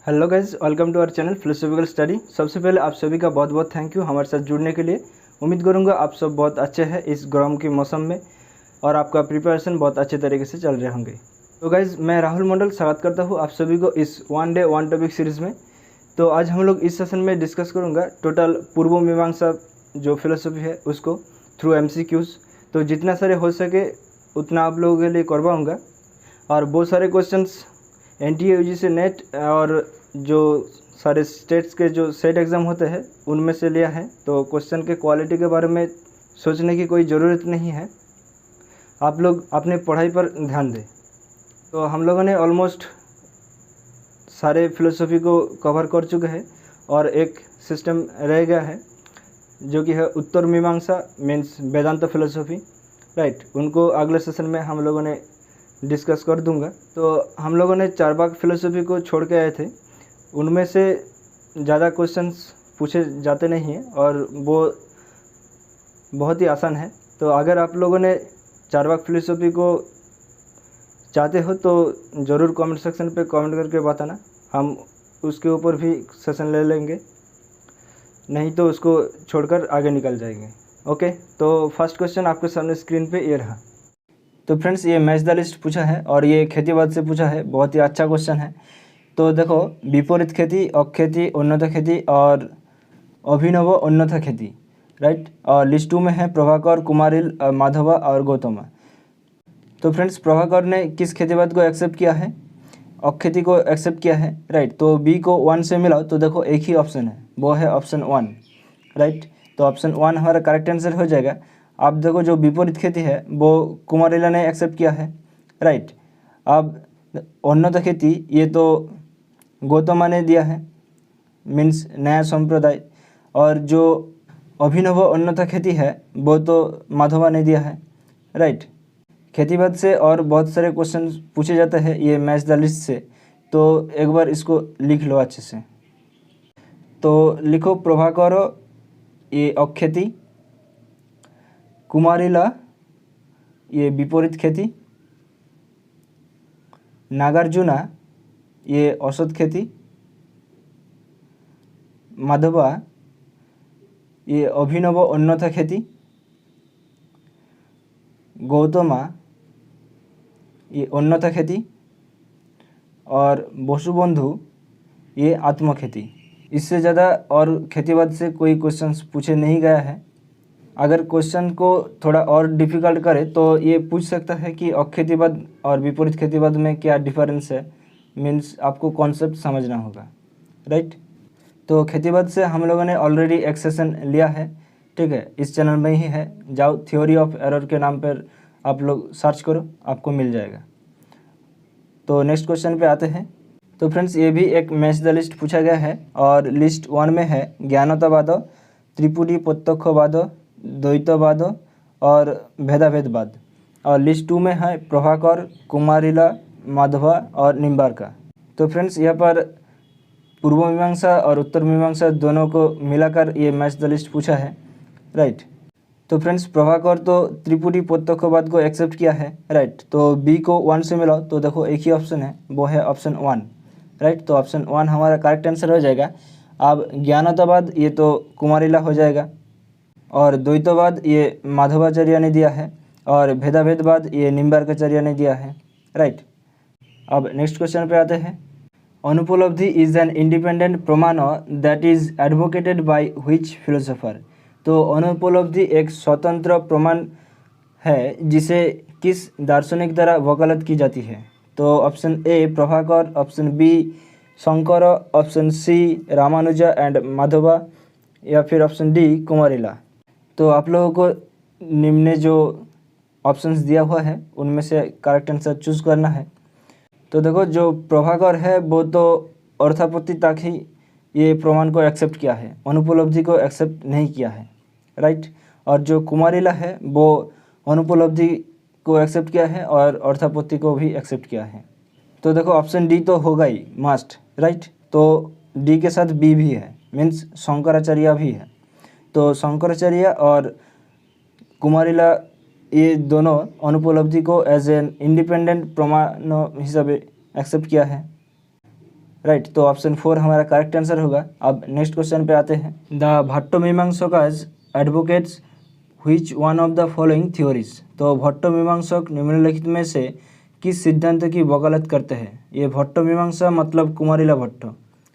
Hello guys, welcome to our channel philosophical study. सबसे पहले आप सभी का बहुत बहुत थैंक यू हमारे साथ जुड़ने के लिए। उम्मीद करूंगा आप सब बहुत अच्छे हैं इस गर्म के मौसम में और आपका प्रिपरेशन बहुत अच्छे तरीके से चल रहे होंगे। तो गाइज, मैं राहुल मंडल स्वागत करता हूं आप सभी को इस one day one topic series में। तो आज हम लोग इस सेशन में डिस्कस करूँगा टोटल पूर्व मीमांसा जो फिलोसफी है उसको थ्रू MCQs। तो जितना सारे हो सके उतना आप लोगों के लिए करवाऊँगा और बहुत सारे क्वेश्चंस NTA UGC नेट और जो सारे स्टेट्स के जो सेट एग्ज़ाम होते हैं उनमें से लिया है। तो क्वेश्चन के क्वालिटी के बारे में सोचने की कोई ज़रूरत नहीं है, आप लोग अपने पढ़ाई पर ध्यान दें। तो हम लोगों ने ऑलमोस्ट सारे फिलोसफी को कवर कर चुके हैं और एक सिस्टम रह गया है जो कि है उत्तर मीमांसा मीन्स वेदांत फिलोसफी, राइट। उनको अगले सेशन में हम लोगों ने डिस्कस कर दूंगा। तो हम लोगों ने चारवाक फिलोसफी को छोड़ के आए थे, उनमें से ज़्यादा क्वेश्चंस पूछे जाते नहीं हैं और वो बहुत ही आसान है। तो अगर आप लोगों ने चारवाक फिलोसफी को चाहते हो तो ज़रूर कमेंट सेक्शन पे कमेंट करके बताना, हम उसके ऊपर भी सेशन ले लेंगे, नहीं तो उसको छोड़कर आगे निकल जाएंगे। ओके, तो फर्स्ट क्वेश्चन आपके सामने स्क्रीन पे ये रहा। तो फ्रेंड्स, ये मैच द लिस्ट पूछा है और ये खेतीवाद से पूछा है, बहुत ही अच्छा क्वेश्चन है। तो देखो, विपरीत खेती, अक्षेती, उन्नत खेती और अभिनव उन्नत खेती, राइट। और लिस्ट 2 में है प्रभाकर, कुमारिल, माधवा और गौतम। तो फ्रेंड्स, प्रभाकर ने किस खेतीवाद को एक्सेप्ट किया है? अक्षेती को एक्सेप्ट किया है, राइट। तो बी को 1 से मिलाओ तो देखो एक ही ऑप्शन है, वो है ऑप्शन 1, राइट। तो ऑप्शन 1 हमारा करेक्ट आंसर हो जाएगा। आप देखो, जो विपरीत खेती है वो कुमारिला ने एक्सेप्ट किया है, राइट। अब उन्नत खेती ये तो गौतमा ने दिया है, मीन्स नया संप्रदाय। और जो अभिनव उन्नत खेती है वो तो माधवा ने दिया है, राइट। खेतीवाद से और बहुत सारे क्वेश्चन पूछे जाते हैं ये मैच द लिस्ट से, तो एक बार इसको लिख लो अच्छे से। तो लिखो प्रभाकर ये अक्षेती, कुमारिला ये विपरीत खेती, नागार्जुना ये औसत खेती, माधवा ये अभिनव उन्नत खेती, गौतमा ये उन्नत खेती और वसुबंधु ये आत्मखेती। इससे ज़्यादा और खेतीवाद से कोई क्वेश्चंस पूछे नहीं गया है। अगर क्वेश्चन को थोड़ा और डिफ़िकल्ट करे तो ये पूछ सकता है कि अखेतीवाद और विपरीत खेतीवाद में क्या डिफरेंस है, मीन्स आपको कॉन्सेप्ट समझना होगा, राइट। तो खेतीवाद से हम लोगों ने ऑलरेडी एक सेशन लिया है, ठीक है, इस चैनल में ही है, जाओ थ्योरी ऑफ एरर के नाम पर आप लोग सर्च करो, आपको मिल जाएगा। तो नेक्स्ट क्वेश्चन पे आते हैं। तो फ्रेंड्स, ये भी एक मैच द लिस्ट पूछा गया है और लिस्ट 1 में है ज्ञानतावाद, त्रिपुटी प्रत्यक्षवाद, द्वैतवाद और भेदाभेदवाद। और लिस्ट 2 में है प्रभाकर, कुमारिला, माधवा और निम्बार्का। तो फ्रेंड्स, यहाँ पर पूर्व मीमांसा और उत्तर मीमांसा दोनों को मिलाकर ये मैच द लिस्ट पूछा है, राइट। तो फ्रेंड्स, प्रभाकर तो त्रिपुटी प्रत्यक्षवाद को एक्सेप्ट किया है, राइट। तो बी को 1 से मिलाओ तो देखो एक ही ऑप्शन है, वो है ऑप्शन 1, राइट। तो ऑप्शन 1 हमारा करेक्ट आंसर हो जाएगा। अब ज्ञानतावाद ये तो कुमारिला हो जाएगा और द्वैतवाद ये माधवाचार्य ने दिया है और भेदाभेदवाद ये निम्बार्काचार्य ने दिया है, राइट। अब नेक्स्ट क्वेश्चन पे आते हैं। अनुपलब्धि इज एन इंडिपेंडेंट प्रमाण that is advocated by which philosopher. तो अनुपलब्धि एक स्वतंत्र प्रमाण है जिसे किस दार्शनिक द्वारा वकालत की जाती है? तो option A Prabhakar, option B Shankar, option C Ramanuja and Madhva या फिर ऑप्शन डी कुमारिला। तो आप लोगों को निम्न जो ऑप्शंस दिया हुआ है उनमें से करेक्ट आंसर चूज़ करना है। तो देखो, जो प्रभाकर है वो तो अर्थापत्ति तक ही ये प्रमाण को एक्सेप्ट किया है, अनुपलब्धि को एक्सेप्ट नहीं किया है, राइट। और जो कुमारिला है वो अनुपलब्धि को एक्सेप्ट किया है और अर्थापत्ति को भी एक्सेप्ट किया है। तो देखो, ऑप्शन डी तो होगा ही मस्ट, राइट। तो डी के साथ बी भी है, मीन्स शंकराचार्य भी है। तो शंकराचार्य और कुमारिला ये दोनों अनुपलब्धि को एज एन इंडिपेंडेंट प्रमाण हिसाब एक्सेप्ट किया है, राइट। तो ऑप्शन 4 हमारा करेक्ट आंसर होगा। अब नेक्स्ट क्वेश्चन पे आते हैं। The Bhattamimamsakas advocates which one of the following theories. तो भट्टमीमांसक निम्नलिखित में से किस सिद्धांत की वकालत करते हैं। ये भट्टमीमांसा मतलब कुमारिला भट्ट,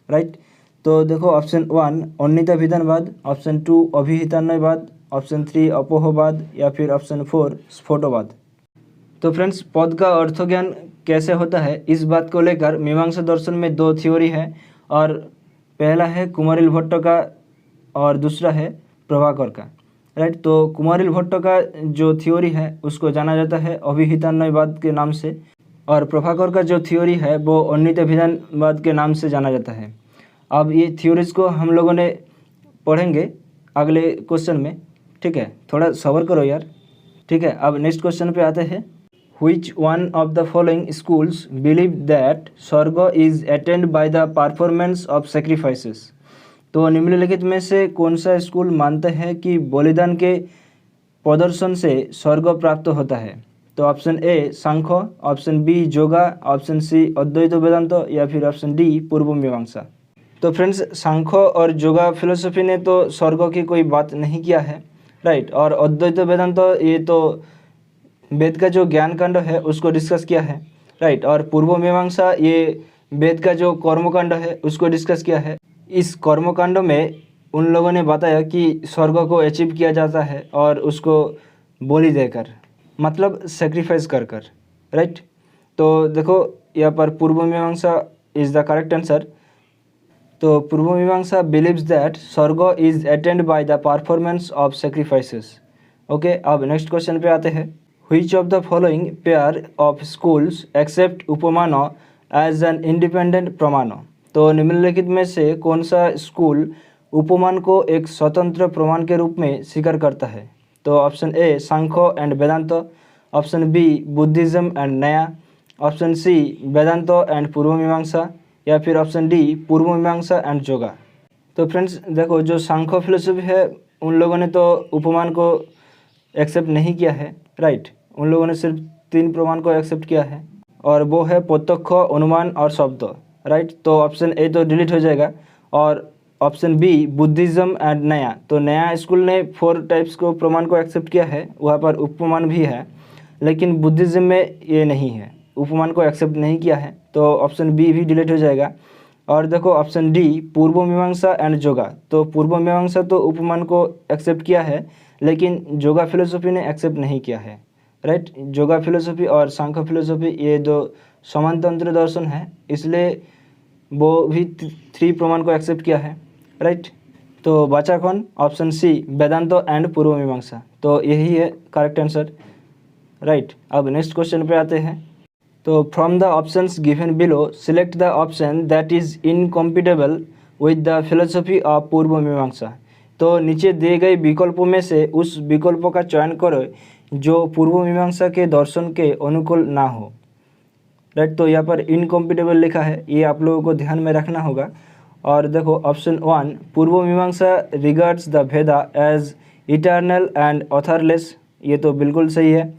राइट। तो देखो ऑप्शन 1 अन्यता विधानवाद, ऑप्शन 2 अभिहितान्वयवाद, ऑप्शन 3 अपोहवाद या फिर ऑप्शन 4 स्फोटवाद। तो फ्रेंड्स पद का अर्थज्ञान कैसे होता है इस बात को लेकर मीमांसा दर्शन में 2 थ्योरी है, और पहला है कुमारिल भट्ट का और दूसरा है प्रभाकर का, राइट। तो कुमारिल भट्ट का जो थ्योरी है उसको जाना जाता है अभिहितान्वयवाद के नाम से, और प्रभाकर का जो थ्योरी है वो अन्यता विधानवाद के नाम से जाना जाता है। अब ये थ्योरीज को हम लोगों ने पढ़ेंगे अगले क्वेश्चन में, ठीक है। थोड़ा सब्र करो यार, ठीक है। अब नेक्स्ट क्वेश्चन पे आते हैं। Which one of the following schools believe that स्वर्ग is attained by the performance of sacrifices। तो निम्नलिखित में से कौन सा स्कूल मानते हैं कि बलिदान के प्रदर्शन से स्वर्ग प्राप्त होता है। तो option A Sankhya, option B Yoga, option C Advaita Vedanta या फिर ऑप्शन डी पूर्व मीमांसा। तो फ्रेंड्स सांख्य और योगा फिलोसफी ने तो स्वर्ग की कोई बात नहीं किया है, राइट। और अद्वैत वेदांत ये तो वेद का जो ज्ञान कांड है उसको डिस्कस किया है, राइट। और पूर्व मीमांसा ये वेद का जो कर्मकांड है उसको डिस्कस किया है। इस कर्मकांड में उन लोगों ने बताया कि स्वर्ग को अचीव किया जाता है और उसको बलि देकर, मतलब सेक्रीफाइस कर कर, राइट। तो देखो यहाँ पर पूर्व मीमांसा इज़ द करेक्ट आंसर। तो पूर्व मीमांसा बिलीव्स दैट स्वर्ग is attend by the performance of sacrifices. Okay, अब नेक्स्ट क्वेश्चन पे आते हैं। Which of the following pair of schools accept उपमान as an independent प्रमाण। तो निम्नलिखित में से कौन सा स्कूल उपमान को एक स्वतंत्र प्रमाण के रूप में स्वीकार करता है। तो option A Samkhya and Vedanta, option B Buddhism and Nyaya, option C Vedanta and Purva Mimamsa या फिर ऑप्शन डी पूर्व मीमांसा एंड योगा। तो फ्रेंड्स देखो जो सांख्य फिलोसफी है उन लोगों ने तो उपमान को एक्सेप्ट नहीं किया है, राइट। उन लोगों ने सिर्फ 3 प्रमाण को एक्सेप्ट किया है, और वो है प्रत्यक्ष, अनुमान और शब्द, राइट। तो ऑप्शन ए तो डिलीट हो जाएगा, और ऑप्शन बी बुद्धिज्म एंड नया। तो नया स्कूल ने 4 टाइप्स को प्रमाण को एक्सेप्ट किया है, वहाँ पर उपमान भी है, लेकिन बुद्धिज्म में ये नहीं है, उपमान को एक्सेप्ट नहीं किया है। तो ऑप्शन बी भी डिलीट हो जाएगा। और देखो ऑप्शन डी पूर्व मीमांसा एंड योगा। तो पूर्व मीमांसा तो उपमान को एक्सेप्ट किया है, लेकिन योगा फिलोसफी ने एक्सेप्ट नहीं किया है, राइट। योगा फिलोसफी और सांख्य फिलोसफी ये 2 समांतर दर्शन है, इसलिए वो भी 3 प्रमाण को एक्सेप्ट किया है, राइट। तो बचा कौन? Option C Vedanta and Purva Mimamsa. तो यही है करेक्ट आंसर, राइट। अब नेक्स्ट क्वेश्चन पे आते हैं। तो from the options given below select the option that is incompatible with the philosophy of Purva Mimamsa. तो नीचे दिए गए विकल्पों में से उस विकल्पों का चयन करो जो पूर्व मीमांसा के दर्शन के अनुकूल ना हो, राइट। तो यहाँ पर इनकम्पिटेबल लिखा है, ये आप लोगों को ध्यान में रखना होगा। और देखो ऑप्शन 1 पूर्व मीमांसा रिगार्ड्स द भेदा एज इटर्नल एंड ऑथरलेस, ये तो बिल्कुल सही है।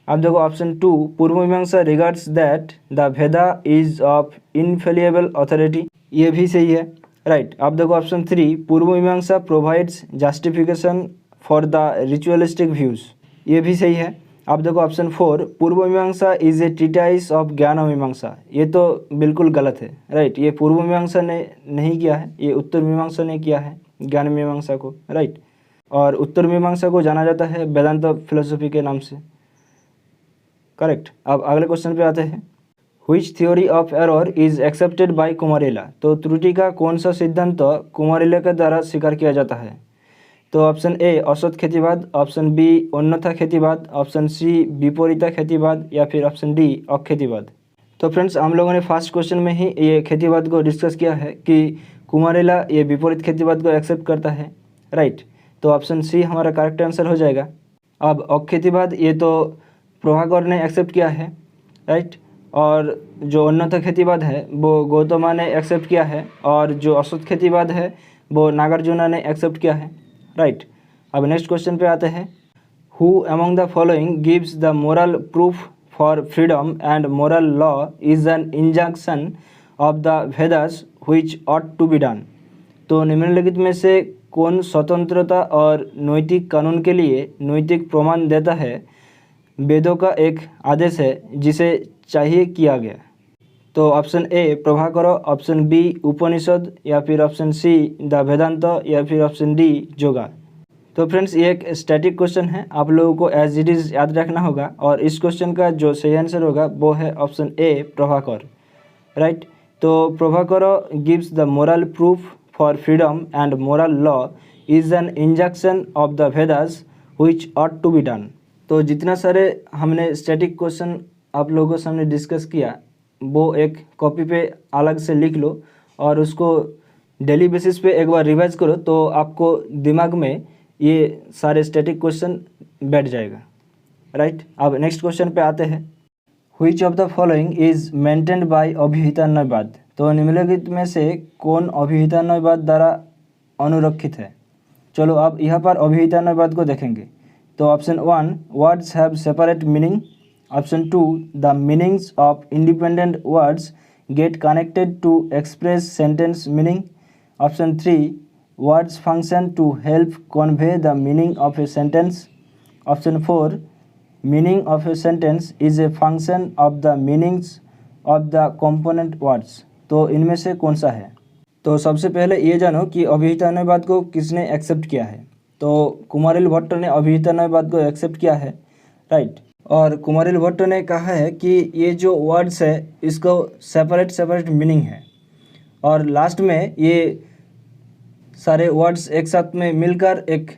अब देखो ऑप्शन 2 पूर्व मीमांसा रिगार्ड्स दैट द भेदा इज ऑफ इनफेलिएबल अथॉरिटी, ये भी सही है, राइट। अब देखो ऑप्शन 3 पूर्व मीमांसा provides justification for the ritualistic views, ये भी सही है। अब देखो ऑप्शन 4 पूर्व मीमांसा इज ए ट्रीटाइस ऑफ ज्ञान मीमांसा, ये तो बिल्कुल गलत है, राइट। ये पूर्व मीमांसा ने नहीं किया है, ये उत्तर मीमांसा ने किया है ज्ञान मीमांसा को, राइट। और उत्तर मीमांसा को जाना जाता है वेदांत फिलोसफी के नाम से, करेक्ट। अब अगले क्वेश्चन पे आते हैं। Which theory of error is accepted by Kumarila. तो त्रुटि का कौन सा सिद्धांत कुमारिला के द्वारा स्वीकार किया जाता है। तो ऑप्शन ए असत खेतीवाद, ऑप्शन बी अन्यथा खेतीवाद, ऑप्शन सी विपरीता खेतीवाद या फिर ऑप्शन डी अखेतीवाद। तो फ्रेंड्स हम लोगों ने फर्स्ट क्वेश्चन में ही ये खेतीवाद को डिस्कस किया है कि कुमारिला ये विपरीत खेतीवाद को एक्सेप्ट करता है, राइट। तो ऑप्शन सी हमारा करेक्ट आंसर हो जाएगा। अब अखेतीवाद ये तो प्रभाकर ने एक्सेप्ट किया है, राइट। और जो अन्यथा खेतीवाद है वो गौतमा ने एक्सेप्ट किया है, और जो असत खेतीवाद है वो नागार्जुना ने एक्सेप्ट किया है, राइट। अब नेक्स्ट क्वेश्चन पे आते हैं। Who among the following gives the moral proof for freedom and moral law is an injunction of the Vedas which ought to be done. तो निम्नलिखित में से कौन स्वतंत्रता और नैतिक कानून के लिए नैतिक प्रमाण देता है? वेदों का एक आदेश है जिसे चाहिए किया गया। तो option A Prabhakar, option B Upanishad, या फिर ऑप्शन सी द वेदांत, या फिर ऑप्शन डी योगा। तो फ्रेंड्स ये एक स्टैटिक क्वेश्चन है, आप लोगों को एज इट इज़ याद रखना होगा और इस क्वेश्चन का जो सही आंसर होगा वो है ऑप्शन ए प्रभाकर, राइट। तो Prabhakar gives the moral proof for freedom and moral law is an injunction of the Vedas which ought to be done. तो जितना सारे हमने स्टैटिक क्वेश्चन आप लोगों के सामने डिस्कस किया वो एक कॉपी पे अलग से लिख लो और उसको डेली बेसिस पे एक बार रिवाइज करो, तो आपको दिमाग में ये सारे स्टैटिक क्वेश्चन बैठ जाएगा, राइट। अब नेक्स्ट क्वेश्चन पे आते हैं। Which of the following is maintained by Abhihitanvayavada. तो निम्नलिखित में से कौन अभिहिता न्यायवाद द्वारा अनुरक्षित है? चलो अब यहाँ पर अभिहिता न्यायवाद को देखेंगे। तो option 1 words have separate meaning, option 2 the meanings of independent words get connected to express sentence meaning, option 3 words function to help convey the meaning of a sentence, option 4 meaning of a sentence is a function of the meanings of the component words। तो इनमें से कौन सा है? तो सबसे पहले ये जानो कि अभिहिता न्यायवाद को किसने एक्सेप्ट किया है। तो कुमारिल भट्ट ने अभिहिता न्यायवाद को एक्सेप्ट किया है, राइट। और कुमारिल भट्ट ने कहा है कि ये जो वर्ड्स है इसको सेपरेट मीनिंग है और लास्ट में ये सारे वर्ड्स एक साथ में मिलकर एक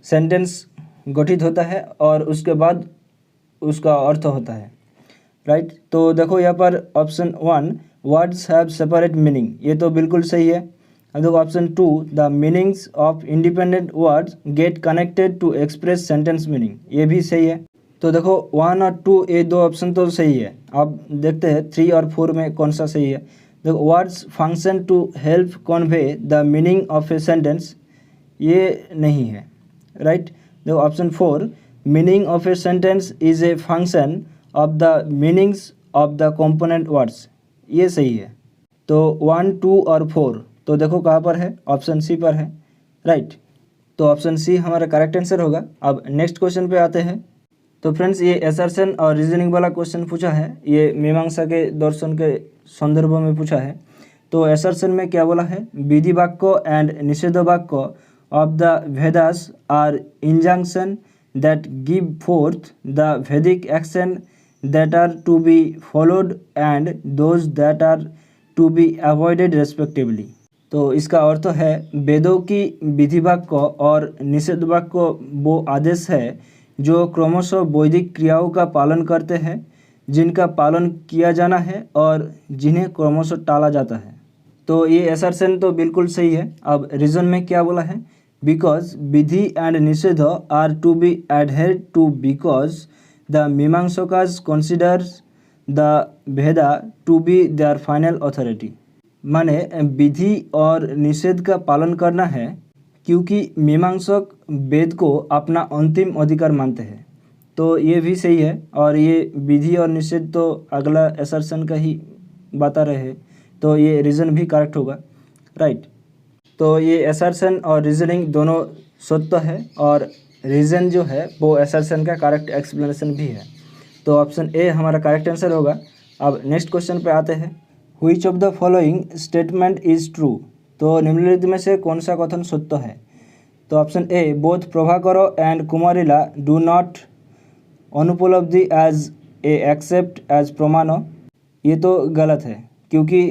सेंटेंस गठित होता है और उसके बाद उसका अर्थ होता है, राइट। तो देखो यहाँ पर option 1 words have separate meaning, ये तो बिल्कुल सही है। अब देखो option 2 the meanings of independent words get connected to express sentence meaning, ये भी सही है। तो देखो 1 और 2 ये दो ऑप्शन तो सही है। अब देखते हैं 3 और 4 में कौन सा सही है। The words function to help convey the meaning of a sentence, ये नहीं है, राइट। देखो option 4 meaning of a sentence is a function of the meanings of the component words, ये सही है। तो 1, 2 और 4 तो देखो कहाँ पर है, ऑप्शन सी पर है, राइट। तो ऑप्शन सी हमारा करेक्ट आंसर होगा। अब नेक्स्ट क्वेश्चन पे आते हैं। तो फ्रेंड्स ये असर्शन और रीजनिंग वाला क्वेश्चन पूछा है, ये मीमांसा के दर्शन के संदर्भ में पूछा है। तो असर्शन में क्या बोला है, विधि वाक्य and nishedha vakya of the Vedas are injunction that give forth the Vedic action that are to be followed and those that are to be avoided respectively. तो इसका अर्थ है वेदों की विधि वाक्य और निषेध वाक्य वो आदेश है जो क्रमशः वैदिक क्रियाओं का पालन करते हैं, जिनका पालन किया जाना है और जिन्हें क्रमशः टाला जाता है। तो ये असर्शन तो बिल्कुल सही है। अब रीजन में क्या बोला है, because vidhi and nishedha are to be adhered to because the Mimamsakas considers the Veda to be their final authority. माने विधि और निषेध का पालन करना है क्योंकि मीमांसक वेद को अपना अंतिम अधिकार मानते हैं। तो ये भी सही है और ये विधि और निषेध तो अगला असर्शन का ही बता रहे हैं, तो ये रीज़न भी करेक्ट होगा, राइट। तो ये असर्शन और रीजनिंग दोनों सत्य है और रीज़न जो है वो असर्शन का करेक्ट एक्सप्लेनेशन भी है। तो ऑप्शन ए हमारा करेक्ट आंसर होगा। अब नेक्स्ट क्वेश्चन पे आते हैं। Which of the following statement is true. तो निम्नलिखित में से कौन सा कथन सत्य है। तो option A both Prabhakara and Kumarila do not anupalabdhi as a accept as pramana, ये तो गलत है क्योंकि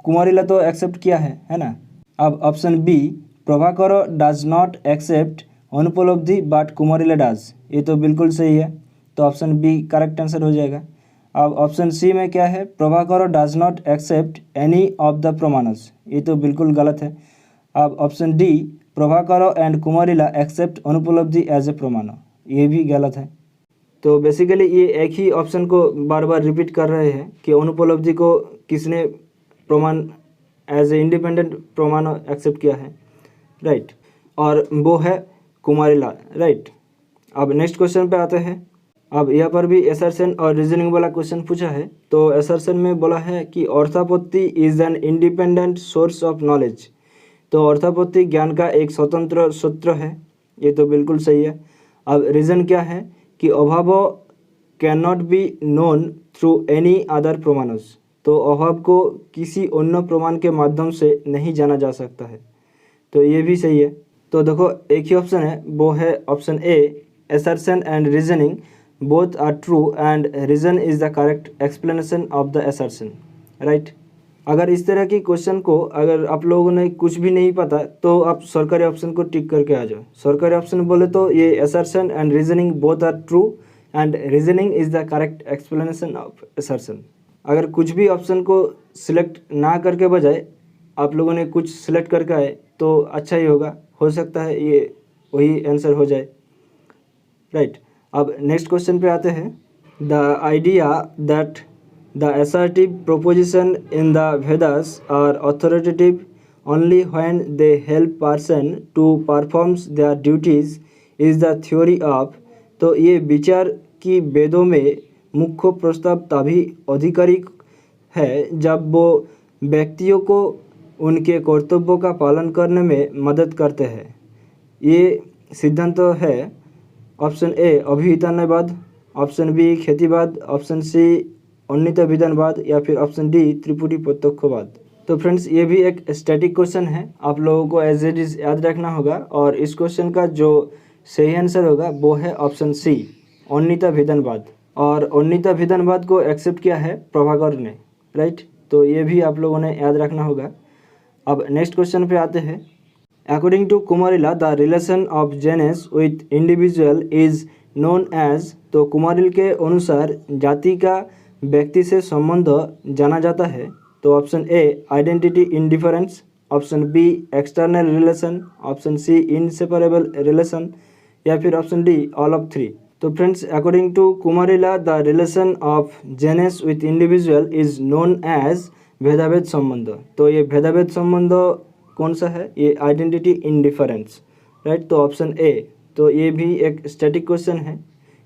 कुमारिला तो एक्सेप्ट किया है ना। अब option B Prabhakara does not accept anupalabdhi but Kumarila does, ये तो बिल्कुल सही है। तो ऑप्शन बी करेक्ट आंसर हो जाएगा। अब ऑप्शन सी में क्या है, Prabhakara does not accept any of the pramanas, ये तो बिल्कुल गलत है। अब option D Prabhakara and Kumarila accept anupalabdhi as a pramana, ये भी गलत है। तो बेसिकली ये एक ही ऑप्शन को बार बार रिपीट कर रहे हैं कि अनुपलब्धि को किसने प्रमाण एज ए इंडिपेंडेंट प्रमाण एक्सेप्ट किया है, राइट, और वो है कुमारिला, राइट। अब नेक्स्ट क्वेश्चन पे आते हैं। अब यहाँ पर भी असर्शन और रीजनिंग वाला क्वेश्चन पूछा है। तो असर्शन में बोला है कि arthapatti is an independent source of knowledge. तो अर्थापत्ति ज्ञान का एक स्वतंत्र सूत्र है, ये तो बिल्कुल सही है। अब रीजन क्या है कि abhava can not be known through any other pramanas. तो अभाव को किसी अन्य प्रमाण के माध्यम से नहीं जाना जा सकता है, तो ये भी सही है। तो देखो एक ही ऑप्शन है, वो है option A, assertion and reasoning both are true and reason is the correct explanation of the assertion, right. अगर इस तरह की क्वेश्चन को अगर आप लोगों ने कुछ भी नहीं पता तो आप सरकारी ऑप्शन को टिक करके आ जाओ। सरकारी ऑप्शन बोले तो ये assertion and reasoning both are true and reasoning is the correct explanation of assertion. अगर कुछ भी ऑप्शन को सिलेक्ट ना करके बजाय आप लोगों ने कुछ सिलेक्ट करके आए तो अच्छा ही होगा, हो सकता है ये वही आंसर हो जाए, राइट। अब नेक्स्ट क्वेश्चन पे आते हैं। The idea that the assertive proposition in the Vedas are authoritative only when they help person to performs their duties is the theory of. तो ये विचार कि वेदों में मुख्य प्रस्ताव तभी आधिकारिक है जब वो व्यक्तियों को उनके कर्तव्यों का पालन करने में मदद करते हैं। ये सिद्धांत है option A Abhihitanvayavada, option B खेतीवाद, ऑप्शन सी उन्नीत विधानवाद या फिर ऑप्शन डी त्रिपुटी प्रत्यक्षवाद। तो फ्रेंड्स ये भी एक स्टैटिक क्वेश्चन है, आप लोगों को एज इट इज़ याद रखना होगा और इस क्वेश्चन का जो सही आंसर होगा वो है ऑप्शन सी उन्नीत विधानवाद। और उन्नीत विधानवाद को एक्सेप्ट किया है प्रभाकर ने, राइट। तो ये भी आप लोगों ने याद रखना होगा। अब नेक्स्ट क्वेश्चन पे आते हैं। According to Kumarila the relation of genus with individual is known as. तो कुमारिल के अनुसार जाति का व्यक्ति से संबंध जाना जाता है। तो option A identity in difference, option B external relation, option C inseparable relation या फिर option D all of three. तो friends according to Kumarila the relation of genus with individual is known as bhedabheda sambandha. तो ये भेदाभेद संबंध कौन सा है, ये आइडेंटिटी इंडिफरेंस, राइट। तो ऑप्शन ए। तो ये भी एक स्टैटिक क्वेश्चन है,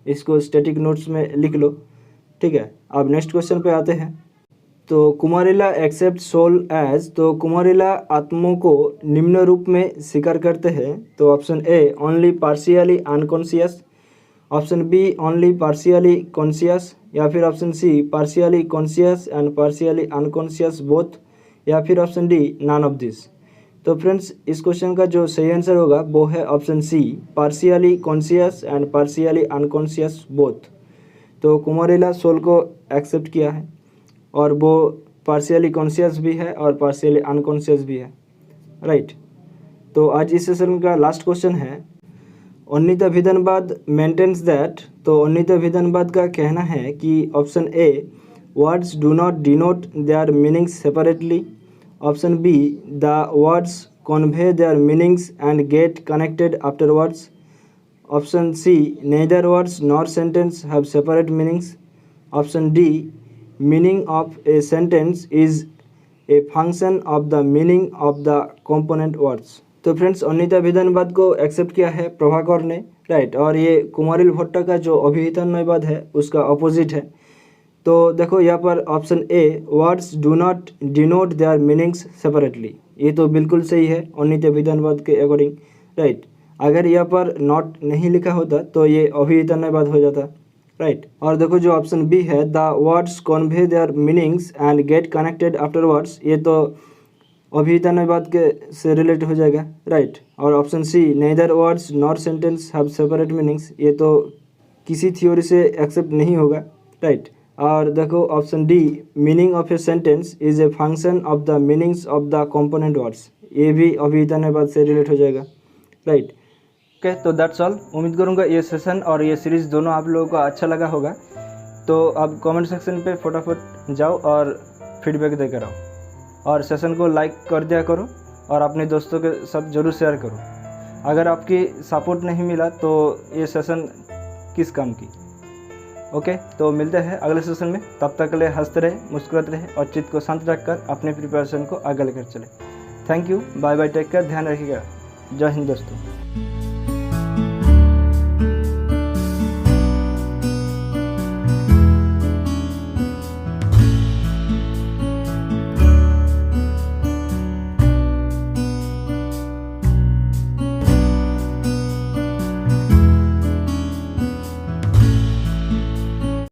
इसको स्टैटिक नोट्स में लिख लो, ठीक है। अब नेक्स्ट क्वेश्चन पे आते हैं। तो कुमारिला एक्सेप्ट सोल एज। तो कुमारिला आत्मों को निम्न रूप में स्वीकार करते हैं। तो option A only partially unconscious, option B only partially conscious या फिर option C partially conscious and partially unconscious both या फिर option D none of this. तो फ्रेंड्स इस क्वेश्चन का जो सही आंसर होगा वो है option C partially conscious and partially unconscious both. तो कुमारिला सोल को एक्सेप्ट किया है और वो पार्शियली कॉन्शियस भी है और पार्शियली अनकॉन्शियस भी है, राइट। तो आज इस सेशन का लास्ट क्वेश्चन है उन्नीत विधानवाद मेंटेन्स दैट। तो उन्नीत विधानवाद का कहना है कि option A words do not denote their meanings separately, option B the words convey their meanings and get connected afterwards, option C neither words nor sentence have separate meanings, option D meaning of a sentence is a function of the meaning of the component words. तो friends उन्नीत विधानवाद को accept किया है प्रभाकर ने, right. और ये कुमारिल भट्ट का जो अभिहितन्यवाद है उसका अपोजिट है। तो देखो यहाँ पर option A words do not denote their meanings separately, ये तो बिल्कुल सही है उन्नीत विधानवाद के अकॉर्डिंग, राइट। अगर यहाँ पर नॉट नहीं लिखा होता तो ये अभिहितन्यवाद हो जाता, राइट। और देखो जो ऑप्शन बी है the words convey their meanings and get connected afterwards, ये तो अभिहितन्यवाद के से रिलेट हो जाएगा, राइट। और option C neither words nor sentence have separate meanings, ये तो किसी थ्योरी से एक्सेप्ट नहीं होगा, राइट। और देखो option D meaning of a sentence is a function of the meanings of the component words, ये भी अभिहितन्यवाद से रिलेट हो जाएगा, राइट। ओके, तो दैट्स ऑल। उम्मीद करूँगा ये सेशन और ये सीरीज़ दोनों आप लोगों को अच्छा लगा होगा। तो अब कमेंट सेक्शन पे फटाफट जाओ और फीडबैक देकर आओ और सेशन को लाइक कर दिया करो और अपने दोस्तों के साथ ज़रूर शेयर करो। अगर आपकी सपोर्ट नहीं मिला तो ये सेशन किस काम की। ओके, तो मिलते हैं अगले सेशन में। तब तक के लिए हंसते रहे, मुस्कुराते रहे और चित्त को शांत रखकर अपने प्रिपरेशन को आगे लेकर चले। Thank you, bye bye, take care, ध्यान रखिएगा। जय हिंद दोस्तों।